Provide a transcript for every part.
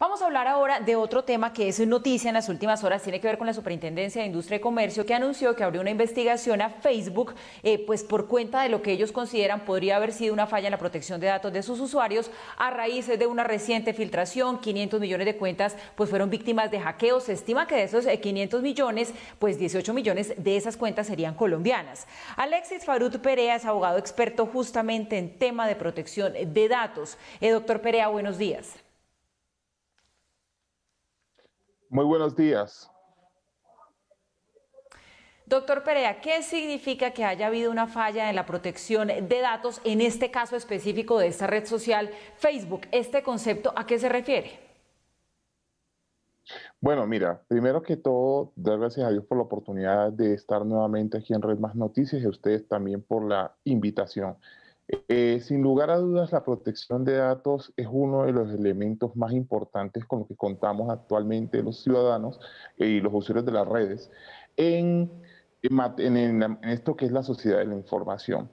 Vamos a hablar ahora de otro tema que es noticia en las últimas horas, tiene que ver con la Superintendencia de Industria y Comercio, que anunció que abrió una investigación a Facebook, pues por cuenta de lo que ellos consideran podría haber sido una falla en la protección de datos de sus usuarios a raíz de una reciente filtración. 500 millones de cuentas pues fueron víctimas de hackeos. Se estima que de esos 500 millones, pues 18 millones de esas cuentas serían colombianas. Alexis Farut Perea es abogado experto justamente en tema de protección de datos. Doctor Perea, buenos días. Muy buenos días. Doctor Perea, ¿qué significa que haya habido una falla en la protección de datos, en este caso específico de esta red social Facebook? ¿Este concepto a qué se refiere? Bueno, mira, primero que todo, dar gracias a Dios por la oportunidad de estar nuevamente aquí en Red Más Noticias y a ustedes también por la invitación. Sin lugar a dudas, la protección de datos es uno de los elementos más importantes con los que contamos actualmente los ciudadanos y los usuarios de las redes en esto que es la sociedad de la información.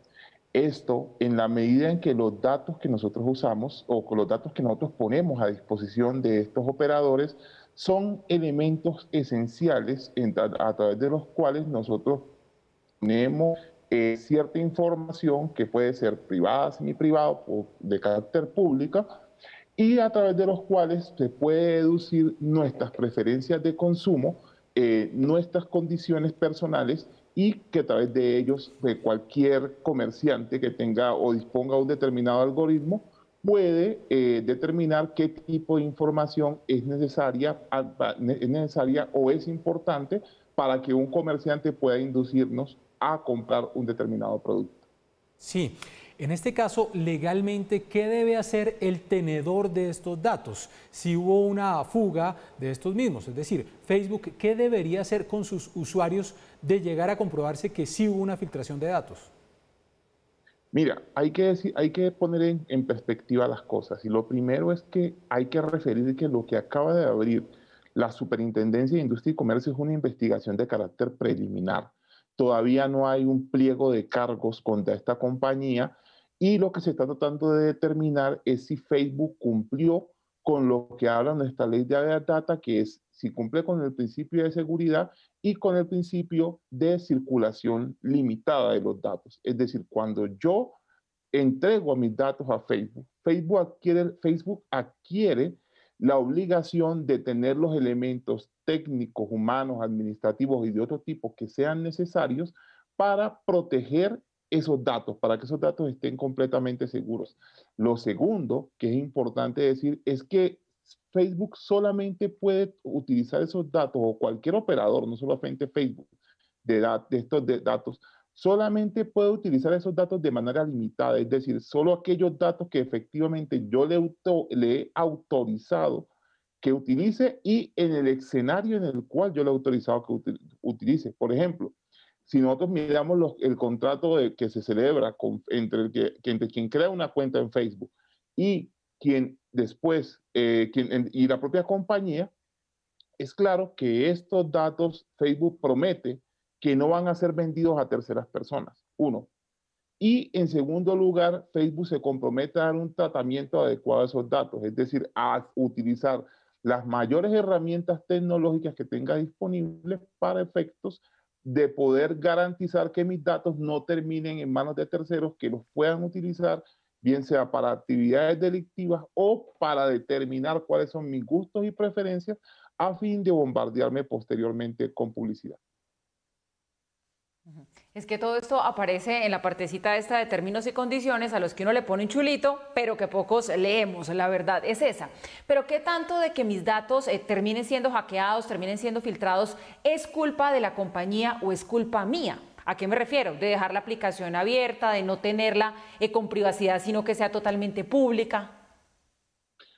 Esto, en la medida en que los datos que nosotros usamos o con los datos que nosotros ponemos a disposición de estos operadores son elementos esenciales a través de los cuales nosotros tenemos cierta información que puede ser privada, semiprivada o de carácter pública, y a través de los cuales se puede deducir nuestras preferencias de consumo, nuestras condiciones personales, y que a través de ellos cualquier comerciante que tenga o disponga de un determinado algoritmo puede determinar qué tipo de información es necesaria o es importante para que un comerciante pueda inducirnos a comprar un determinado producto. Sí, en este caso, legalmente, ¿qué debe hacer el tenedor de estos datos? Si hubo una fuga de estos mismos, es decir, Facebook, ¿qué debería hacer con sus usuarios de llegar a comprobarse que sí hubo una filtración de datos? Mira, hay que poner en perspectiva las cosas, y lo primero es que hay que referir que lo que acaba de abrir la Superintendencia de Industria y Comercio es una investigación de carácter preliminar. Todavía no hay un pliego de cargos contra esta compañía, y lo que se está tratando de determinar es si Facebook cumplió con lo que habla nuestra ley de data, que es si cumple con el principio de seguridad y con el principio de circulación limitada de los datos. Es decir, cuando yo entrego mis datos a Facebook, Facebook adquiere la obligación de tener los elementos técnicos, humanos, administrativos y de otro tipo que sean necesarios para proteger esos datos, para que esos datos estén completamente seguros. Lo segundo que es importante decir es que Facebook solamente puede utilizar esos datos, o cualquier operador, no solamente Facebook, de estos datos, solamente puede utilizar esos datos de manera limitada, es decir, solo aquellos datos que efectivamente yo le he autorizado que utilice y en el escenario en el cual yo le he autorizado que utilice. Por ejemplo, si nosotros miramos el contrato que se celebra entre quien crea una cuenta en Facebook y quien después, y la propia compañía, es claro que estos datos Facebook promete que no van a ser vendidos a terceras personas, uno. Y en segundo lugar, Facebook se compromete a dar un tratamiento adecuado a esos datos, es decir, a utilizar las mayores herramientas tecnológicas que tenga disponibles para efectos de poder garantizar que mis datos no terminen en manos de terceros que los puedan utilizar, bien sea para actividades delictivas o para determinar cuáles son mis gustos y preferencias a fin de bombardearme posteriormente con publicidad. Es que todo esto aparece en la partecita esta de términos y condiciones a los que uno le pone un chulito, pero que pocos leemos, la verdad es esa. Pero ¿qué tanto de que mis datos terminen siendo hackeados, terminen siendo filtrados, es culpa de la compañía o es culpa mía? ¿A qué me refiero? De dejar la aplicación abierta, de no tenerla con privacidad, sino que sea totalmente pública.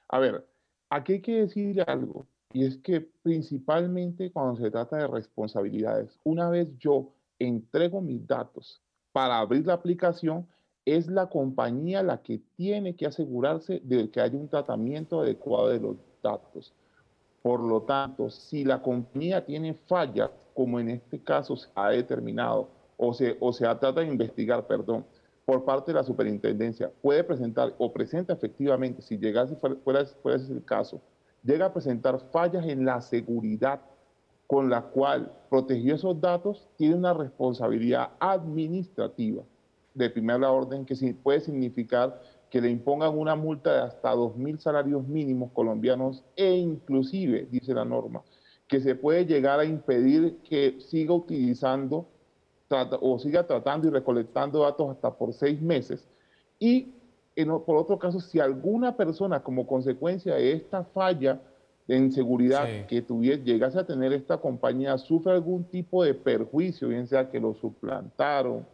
A ver, aquí hay que decir algo, y es que principalmente cuando se trata de responsabilidades, una vez yo entrego mis datos para abrir la aplicación, es la compañía la que tiene que asegurarse de que haya un tratamiento adecuado de los datos. Por lo tanto, si la compañía tiene fallas, como en este caso se ha determinado, o se trata de investigar, perdón, por parte de la superintendencia, puede presentar o presenta efectivamente, si llegase fuera ese el caso, llega a presentar fallas en la seguridad con la cual protegió esos datos, tiene una responsabilidad administrativa de primera orden que puede significar que le impongan una multa de hasta 2.000 salarios mínimos colombianos e inclusive, dice la norma, que se puede llegar a impedir que siga utilizando o siga tratando y recolectando datos hasta por 6 meses. Y por otro caso, si alguna persona como consecuencia de esta falla en seguridad que llegase a tener esta compañía, sufre algún tipo de perjuicio, bien sea que lo suplantaron,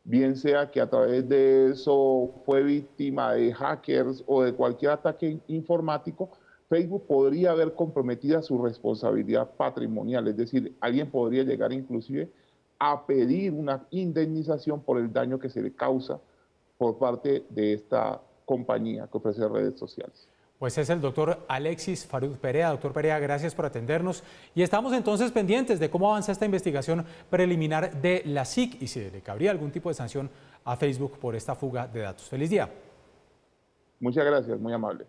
bien sea que a través de eso fue víctima de hackers o de cualquier ataque informático, Facebook podría haber comprometido su responsabilidad patrimonial, es decir, alguien podría llegar inclusive a pedir una indemnización por el daño que se le causa por parte de esta compañía que ofrece redes sociales. Pues es el doctor Alexis Farud Perea. Doctor Perea, gracias por atendernos. Y estamos entonces pendientes de cómo avanza esta investigación preliminar de la SIC y si le cabría algún tipo de sanción a Facebook por esta fuga de datos. ¡Feliz día! Muchas gracias, muy amable.